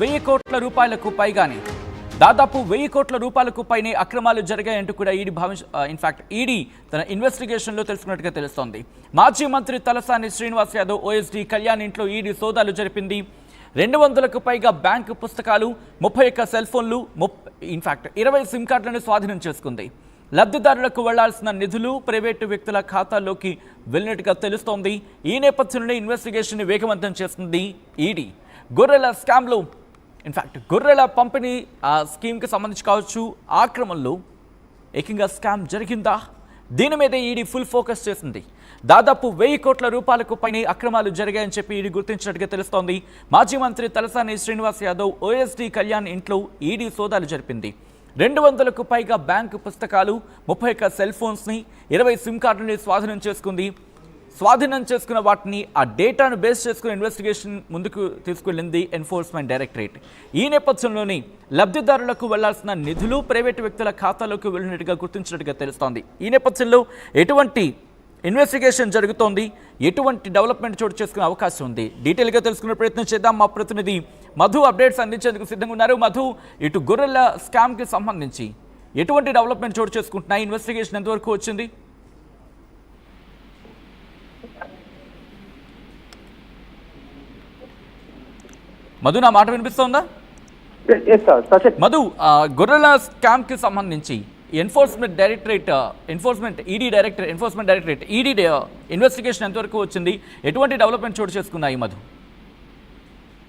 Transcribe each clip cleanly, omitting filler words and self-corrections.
1000 కోట్ల రూపాయలకు పైగానే దాదాపు 1000 కోట్ల రూపాయలకు పైనే అక్రమాలు జరిగాయంటూ కూడా ఈడీ తన ఇన్వెస్టిగేషన్లో తెలుసుకున్నట్టుగా తెలుస్తోంది. మాజీ మంత్రి తలసాని శ్రీనివాస్ యాదవ్ ఓఎస్డీ కళ్యాణ్ ఇంట్లో ఈడీ సోదాలు జరిపింది. 200కు పైగా బ్యాంకు పుస్తకాలు, 31 సెల్ ఫోన్లు, 20 సిమ్ కార్డులను స్వాధీనం చేసుకుంది. లబ్ధిదారులకు వెళ్లాల్సిన నిధులు ప్రైవేటు వ్యక్తుల ఖాతాల్లోకి వెళ్ళినట్టుగా తెలుస్తోంది. ఈ నేపథ్యంలోనే ఇన్వెస్టిగేషన్ వేగవంతం చేస్తుంది ఈడీ. గొర్రెల స్కామ్లో గొర్రెల పంపిణీ స్కీమ్కి సంబంధించి కావచ్చు, ఆ క్రమంలో ఏకంగా స్కామ్ జరిగిందా, దీని మీదే ఈడీ ఫుల్ ఫోకస్ చేసింది. దాదాపు 1000 కోట్ల రూపాయలకు పైనే అక్రమాలు జరిగాయని చెప్పి ఈడీ గుర్తించినట్టుగా తెలుస్తోంది. మాజీ మంత్రి తలసాని శ్రీనివాస్ యాదవ్ ఓఎస్డీ కళ్యాణ్ ఇంట్లో ఈడీ సోదాలు జరిపింది. 200కు పైగా బ్యాంకు పుస్తకాలు, 31 సెల్ ఫోన్స్ని, 20 సిమ్ కార్డుని స్వాధీనం చేసుకుంది. స్వాధీనం చేసుకున్న వాటిని ఆ డేటాను బేస్ చేసుకుని ఇన్వెస్టిగేషన్ ముందుకు తీసుకెళ్లింది ఎన్ఫోర్స్మెంట్ డైరెక్టరేట్. ఈ నేపథ్యంలోని లబ్ధిదారులకు వెళ్లాల్సిన నిధులు ప్రైవేటు వ్యక్తుల ఖాతాలోకి వెళ్ళినట్టుగా గుర్తించినట్టుగా తెలుస్తోంది. ఈ నేపథ్యంలో ఎటువంటి ఇన్వెస్టిగేషన్ జరుగుతోంది, ఎటువంటి డెవలప్మెంట్ చోటు చేసుకునే అవకాశం ఉంది, డీటెయిల్గా తెలుసుకునే ప్రయత్నం చేద్దాం. మా ప్రతినిధి మధు అప్డేట్స్ అందించేందుకు సిద్ధంగా ఉన్నారు. మధు, ఇటు గొర్రెల స్కామ్కి సంబంధించి ఎటువంటి డెవలప్మెంట్ చోటు చేసుకుంటున్నాయి, ఇన్వెస్టిగేషన్ ఎంతవరకు వచ్చింది? మధు, నా మాట వినిపిస్తోందా? మధు, గొర్రెల స్కామ్ కి సంబంధించి ఎన్ఫోర్స్మెంట్ డైరెక్టరేట్ ఈడీ ఇన్వెస్టిగేషన్ ఎంతవరకు వచ్చింది, ఎటువంటి డెవలప్మెంట్ చోటు చేసుకున్నాయి మధు?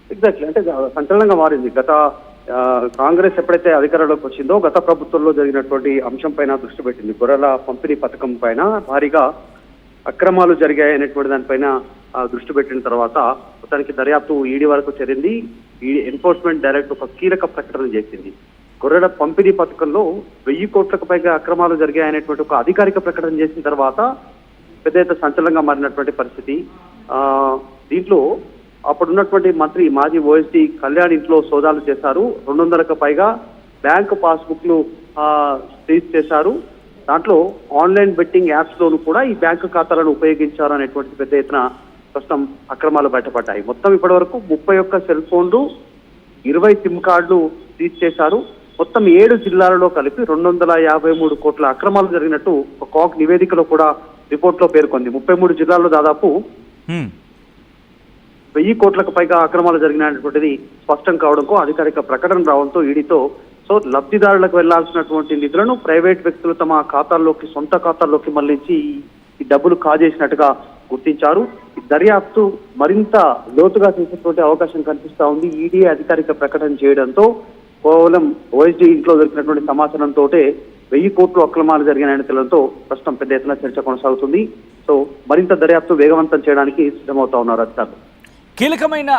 ఎగ్జాక్ట్లీ, అంటే సంచలనంగా మారింది. గత కాంగ్రెస్ ఎప్పుడైతే అధికారంలోకి వచ్చిందో గత ప్రభుత్వంలో జరిగినటువంటి అంశం పైన దృష్టి పెట్టింది. గొర్రెల పంపిణీ పథకం పైన భారీగా అక్రమాలు జరిగాయనేటువంటి దానిపైన దృష్టి పెట్టిన తర్వాత మొత్తానికి దర్యాప్తు ఈడీ వరకు చేరింది. ఈడీ ఎన్ఫోర్స్మెంట్ డైరెక్టర్ ఒక కీలక ప్రకటన చేసింది. గొర్రెల పంపిణీ పథకంలో 1000 కోట్లకు పైగా అక్రమాలు జరిగాయనేటువంటి ఒక అధికారిక ప్రకటన చేసిన తర్వాత పెద్ద ఎత్తున సంచలనంగా మారినటువంటి పరిస్థితి. దీంట్లో అప్పుడున్నటువంటి మంత్రి మాజీ ఓఎస్డీ కళ్యాణ్ ఇంట్లో సోదాలు చేశారు. 200కు పైగా బ్యాంకు పాస్బుక్లు సీజ్ చేశారు. దాంట్లో ఆన్లైన్ బెట్టింగ్ యాప్స్ లోను కూడా ఈ బ్యాంకు ఖాతాలను ఉపయోగించారు అనేటువంటి పెద్ద ఎత్తున ప్రస్తుతం అక్రమాలు బయటపడ్డాయి. మొత్తం ఇప్పటి వరకు 31 సెల్ ఫోన్లు, 20 సిమ్ కార్డులు సీజ్ చేశారు. మొత్తం 7 జిల్లాలలో కలిపి 253 కోట్ల అక్రమాలు జరిగినట్టు ఒక కాగ్ నివేదికలో కూడా రిపోర్ట్ లో పేర్కొంది. 33 జిల్లాల్లో దాదాపు 1000 కోట్లకు పైగా అక్రమాలు జరిగినటువంటిది స్పష్టం కావడంతో అధికారిక ప్రకటన రావడంతో ఈడీతో లబ్ధిదారులకు వెళ్లాల్సినటువంటి నిధులను ప్రైవేట్ వ్యక్తులు తమ ఖాతాల్లోకి, సొంత ఖాతాల్లోకి మళ్లించి ఈ డబ్బులు కాజేసినట్టుగా గుర్తించారు. ఈ దర్యాప్తు మరింత లోతుగా చేసేటువంటి అవకాశం కనిపిస్తా ఉంది. ఈడీ అధికారిక ప్రకటన చేయడంతో కేవలం ఓఎస్డీ ఇంట్లో దొరికినటువంటి సమాచారంతో 1000 కోట్లు అక్రమాలు జరిగినాయని తెలడంతో ప్రస్తుతం పెద్ద ఎత్తున చర్చ కొనసాగుతుంది. సో మరింత దర్యాప్తు వేగవంతం చేయడానికి సిద్ధమవుతా ఉన్నారు అధికారులు. కీలకమైన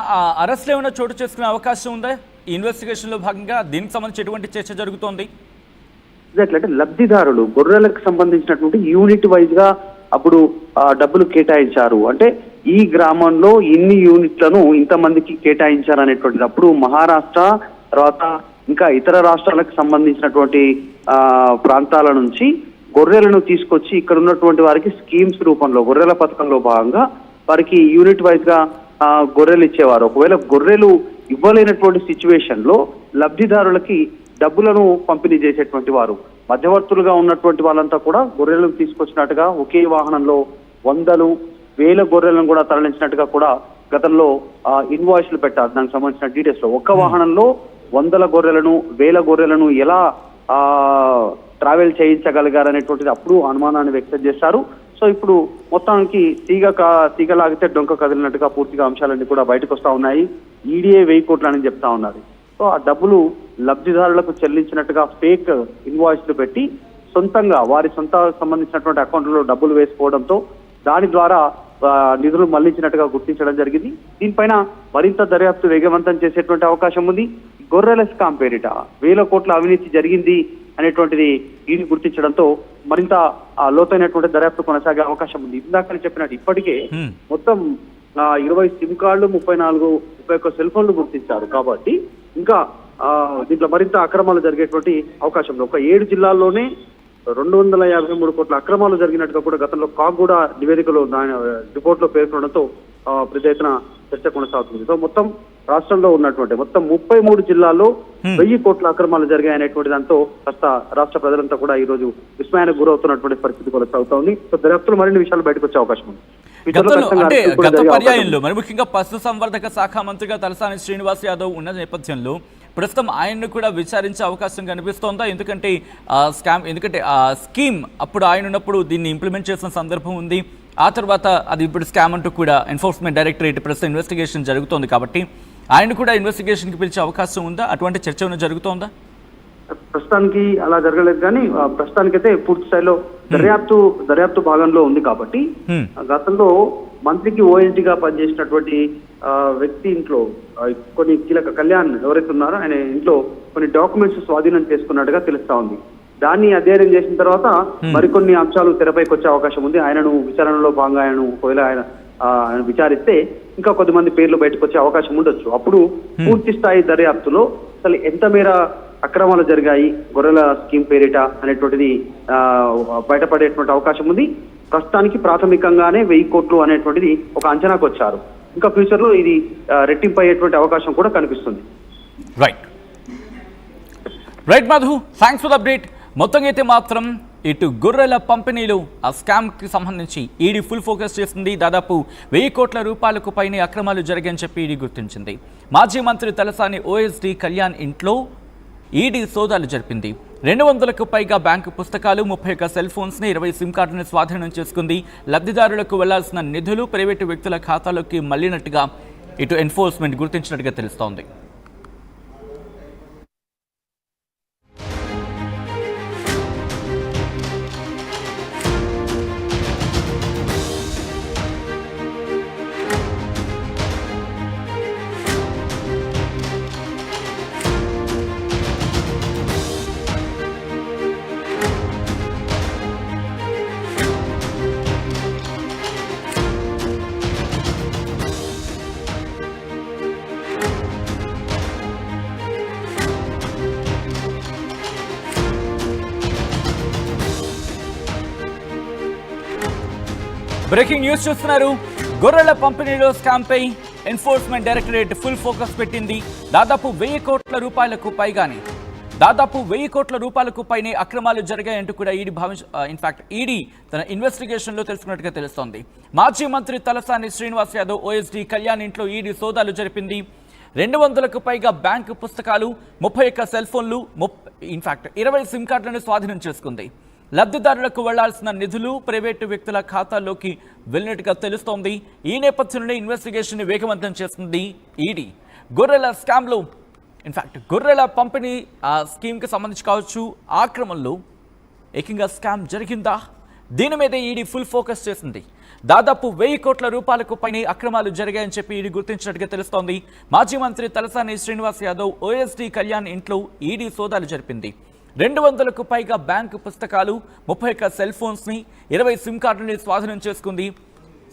అరెస్టులు ఏమైనా చోటు చేసుకునే అవకాశం ఉందా ఈ ఇన్వెస్టిగేషన్ లో భాగంగా? దీనికి సంబంధించి ఎటువంటి చర్చ జరుగుతోంది? అంటే లబ్ధిదారులు గొర్రెలకు సంబంధించినటువంటి యూనిట్ వైజ్ గా అప్పుడు డబ్బులు కేటాయించారు. అంటే ఈ గ్రామంలో ఇన్ని యూనిట్లను ఇంతమందికి కేటాయించారు అనేటువంటిది అప్పుడు మహారాష్ట్ర తర్వాత ఇంకా ఇతర రాష్ట్రాలకు సంబంధించినటువంటి ప్రాంతాల నుంచి గొర్రెలను తీసుకొచ్చి ఇక్కడ ఉన్నటువంటి వారికి స్కీమ్స్ రూపంలో గొర్రెల పథకంలో భాగంగా వారికి యూనిట్ వైజ్ గా గొర్రెలు ఇచ్చేవారు. ఒకవేళ గొర్రెలు ఇవ్వలేనటువంటి సిచ్యువేషన్ లో లబ్ధిదారులకి డబ్బులను పంపిణీ చేసేటువంటి వారు మధ్యవర్తులుగా ఉన్నటువంటి వాళ్ళంతా కూడా గొర్రెలను తీసుకొచ్చినట్టుగా ఒకే వాహనంలో 100,000 గొర్రెలను కూడా తరలించినట్టుగా కూడా గతంలో ఇన్వాయిస్లు పెట్టారు. దానికి సంబంధించిన డీటెయిల్స్ లో ఒక్క వాహనంలో 100 గొర్రెలను 1000 గొర్రెలను ఎలా ట్రావెల్ చేయించగలిగారనేటువంటిది అప్పుడు అనుమానాన్ని వ్యక్తం చేశారు. సో ఇప్పుడు మొత్తానికి తీగలాగితే డొంక కదిలినట్టుగా పూర్తిగా అంశాలన్నీ కూడా బయటకు వస్తా ఉన్నాయి. ఈడీఏ 1000 కోట్లు అని చెప్తా ఉన్నారు. సో ఆ డబ్బులు లబ్ధిదారులకు చెల్లించినట్టుగా ఫేక్ ఇన్వాయిస్లు పెట్టి సొంతంగా వారి సొంత సంబంధించినటువంటి అకౌంట్లలో డబ్బులు వేసుకోవడంతో దాని ద్వారా నిధులు మళ్లించినట్టుగా గుర్తించడం జరిగింది. దీనిపైన మరింత దర్యాప్తు వేగవంతం చేసేటువంటి అవకాశం ఉంది. గొర్రెల స్కామ్ పేరిట 1000 కోట్ల అవినీతి జరిగింది అనేటువంటిది ఈడీ గుర్తించడంతో మరింత లోతైనటువంటి దర్యాప్తు కొనసాగే అవకాశం ఉంది. ఇందాక చెప్పినట్టు ఇప్పటికే మొత్తం 20 సిమ్ కార్డులు, 31 సెల్ ఫోన్లు గుర్తించారు. కాబట్టి ఇంకా దీంట్లో మరింత అక్రమాలు జరిగేటువంటి అవకాశం ఉంది. ఒక 7 జిల్లాల్లోనే 253 కోట్ల అక్రమాలు జరిగినట్టుగా కూడా గతంలో కాగ్ కూడా నివేదికలో రిపోర్ట్ లో పేర్కొనడంతో పెద్ద ఎత్తున చర్చ కొనసాగుతుంది. సో మొత్తం రాష్ట్రంలో ఉన్నటువంటి మొత్తం 33 జిల్లాల్లో 1000 కోట్ల అక్రమాలు జరిగాయనేటువంటి దాంతో కాస్త రాష్ట్ర ప్రజలంతా కూడా ఈ రోజు విస్మయానికి గురవుతున్నటువంటి పరిస్థితి కొనసాగుతోంది. సో దర్యాప్తులో మరిన్ని విషయాలు బయటకు వచ్చే అవకాశం ఉంది. అంటే గత పర్యాయంలో మరి ముఖ్యంగా పశు సంవర్ధక శాఖ మంత్రిగా తలసాని శ్రీనివాస్ యాదవ్ ఉన్న నేపథ్యంలో ప్రస్తుతం ఆయన్ను కూడా విచారించే అవకాశం కనిపిస్తోందా? ఎందుకంటే ఆ స్కీమ్ అప్పుడు ఆయన ఉన్నప్పుడు దీన్ని ఇంప్లిమెంట్ చేసిన సందర్భం ఉంది. ఆ తర్వాత అది ఇప్పుడు స్కామ్ అంటూ కూడా ఎన్ఫోర్స్మెంట్ డైరెక్టరేట్ ప్రస్తుతం ఇన్వెస్టిగేషన్ జరుగుతోంది కాబట్టి ఆయన కూడా ఇన్వెస్టిగేషన్కి పిలిచే అవకాశం ఉందా? అటువంటి చర్చ జరుగుతోందా? ప్రస్తుతానికి అలా జరగలేదు కానీ ప్రస్తుతానికైతే పూర్తి స్థాయిలో దర్యాప్తు భాగంలో ఉంది కాబట్టి గతంలో మంత్రికి ఓఎస్డీగా పనిచేసినటువంటి వ్యక్తి ఇంట్లో కొన్ని కీలక కళ్యాణ్ ఎవరైతే ఉన్నారో ఆయన ఇంట్లో కొన్ని డాక్యుమెంట్స్ స్వాధీనం చేసుకున్నట్టుగా తెలుస్తా ఉంది. దాన్ని అధ్యయనం చేసిన తర్వాత మరికొన్ని అంశాలు తెరపైకి వచ్చే అవకాశం ఉంది. ఆయనను విచారణలో భాగంగా ఆయనను ఒకవేళ ఆయన విచారిస్తే ఇంకా కొద్దిమంది పేర్లు బయటకు వచ్చే అవకాశం ఉండొచ్చు. అప్పుడు పూర్తి స్థాయి దర్యాప్తులో అసలు ఎంత మేర అక్రమాలు జరిగాయి గొర్రెల స్కీమ్ పేరిట అనేటువంటిది బయటపడేటువంటి అవకాశం ఉంది. ప్రస్తుతానికి ప్రాథమికంగానే 1000 కోట్లు అనేటువంటిది ఒక అంచనాకు వచ్చారు. ఇంకా ఫ్యూచర్ లో ఇది రెట్టింపు అయ్యేటువంటి అవకాశం కూడా కనిపిస్తుంది. Right Madhu, thanks for the update. మొత్తం అయితే మాత్రం ఇటు గొర్రెల పంపిణీలు ఆ స్కామ్కి సంబంధించి ఈడీ ఫుల్ ఫోకస్ చేస్తుంది. దాదాపు 1000 కోట్ల రూపాయలకు పైనే అక్రమాలు జరిగాయని చెప్పి ఈడీ గుర్తించింది. మాజీ మంత్రి తలసాని ఓఎస్డీ కళ్యాణ్ ఇంట్లో ఈడీ సోదాలు జరిపింది. 200కు పైగా బ్యాంకు పుస్తకాలు, 31 సెల్ ఫోన్స్ని, 20 సిమ్ కార్డులను స్వాధీనం చేసుకుంది. లబ్ధిదారులకు వెళ్లాల్సిన నిధులు ప్రైవేటు వ్యక్తుల ఖాతాలోకి మళ్లినట్టుగా ఇటు ఎన్ఫోర్స్మెంట్ గుర్తించినట్టుగా తెలుస్తోంది. బ్రేకింగ్ న్యూస్ చూస్తున్నారు. గొర్రెల పంపిణీలో స్కామ్ పై ఎన్ఫోర్స్మెంట్ డైరెక్టరేట్ ఫుల్ ఫోకస్ పెట్టింది. దాదాపు 1000 కోట్ల రూపాయలకు పైనే అక్రమాలు జరిగాయంటూ కూడా ఈడీ తన ఇన్వెస్టిగేషన్ లో తెలుసుకున్నట్టుగా తెలుస్తోంది. మాజీ మంత్రి తలసాని శ్రీనివాస్ యాదవ్ ఓఎస్డీ కళ్యాణ్ ఇంట్లో ఈడీ సోదాలు జరిపింది. 200కు పైగా బ్యాంకు పుస్తకాలు, 31 సెల్ ఫోన్లు, 20 సిమ్ కార్డులను స్వాధీనం చేసుకుంది. లబ్ధిదారులకు వెళ్లాల్సిన నిధులు ప్రైవేటు వ్యక్తుల ఖాతాల్లోకి వెళ్ళినట్టుగా తెలుస్తోంది. ఈ నేపథ్యంలోనే ఇన్వెస్టిగేషన్ వేగవంతం చేస్తుంది ఈడీ. గొర్రెల స్కామ్లో గొర్రెల పంపిణీ స్కీమ్కి సంబంధించి కావచ్చు, ఆ క్రమంలో ఏకంగా స్కామ్ జరిగిందా? దీని మీదే ఈడీ ఫుల్ ఫోకస్ చేసింది. దాదాపు 1000 కోట్ల రూపాయలకు పైనే అక్రమాలు జరిగాయని చెప్పి ఈడీ గుర్తించినట్టుగా తెలుస్తోంది. మాజీ మంత్రి తలసాని శ్రీనివాస్ యాదవ్ ఓఎస్డీ కళ్యాణ్ ఇంట్లో ఈడీ సోదాలు జరిపింది. 200కు పైగా బ్యాంకు పుస్తకాలు, 31 సెల్ ఫోన్స్ని, 20 సిమ్ కార్డుని స్వాధీనం చేసుకుంది.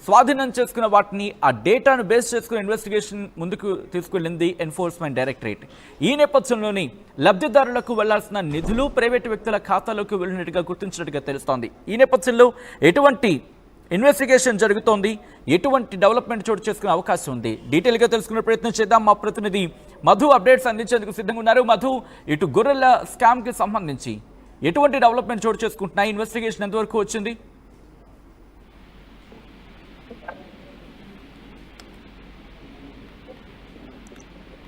స్వాధీనం చేసుకున్న వాటిని ఆ డేటాను బేస్ చేసుకుని ఇన్వెస్టిగేషన్ ముందుకు తీసుకెళ్లింది ఎన్ఫోర్స్మెంట్ డైరెక్టరేట్. ఈ నేపథ్యంలోని లబ్ధిదారులకు వెళ్లాల్సిన నిధులు ప్రైవేటు వ్యక్తుల ఖాతాలోకి వెళ్ళినట్టుగా గుర్తించినట్టుగా తెలుస్తోంది. ఈ నేపథ్యంలో ఎటువంటి ఇన్వెస్టిగేషన్ జరుగుతోంది, ఎటువంటి డెవలప్మెంట్ చోటు చేసుకునే అవకాశం ఉంది, డీటెయిల్గా తెలుసుకునే ప్రయత్నం చేద్దాం. మా ప్రతినిధి మధు అప్డేట్స్ అందించేందుకు సిద్ధంగా ఉన్నారు. మధు, ఇటు గొర్రెల స్కామ్కి సంబంధించి ఎటువంటి డెవలప్మెంట్ చోటు చేసుకుంటున్నాయి? ఇన్వెస్టిగేషన్ ఎంతవరకు వచ్చింది?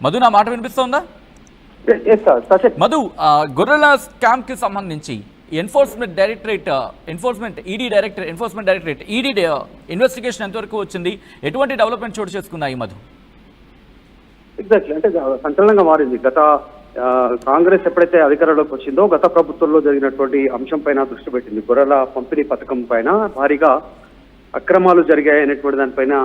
మధు, నా మాట వినిపిస్తోందా? మధు, గొర్రెల స్కామ్కి సంబంధించి ఎన్ఫోర్స్మెంట్ డైరెక్టరేట్ ఈడీ ఇన్వెస్టిగేషన్ ఎంతవరకు వచ్చింది? ఎటువంటి డెవలప్మెంట్ చోటు చేసుకున్నాయి మధు? ఎగ్జాక్ట్లీ, అంటే సంచలనంగా మారింది. గత కాంగ్రెస్ ఎప్పుడైతే అధికారంలోకి వచ్చిందో గత ప్రభుత్వంలో జరిగినటువంటి అంశం పైన దృష్టి పెట్టింది. గొర్రెల పంపిణీ పథకం పైన భారీగా అక్రమాలు జరిగాయి అనేటువంటి దానిపైన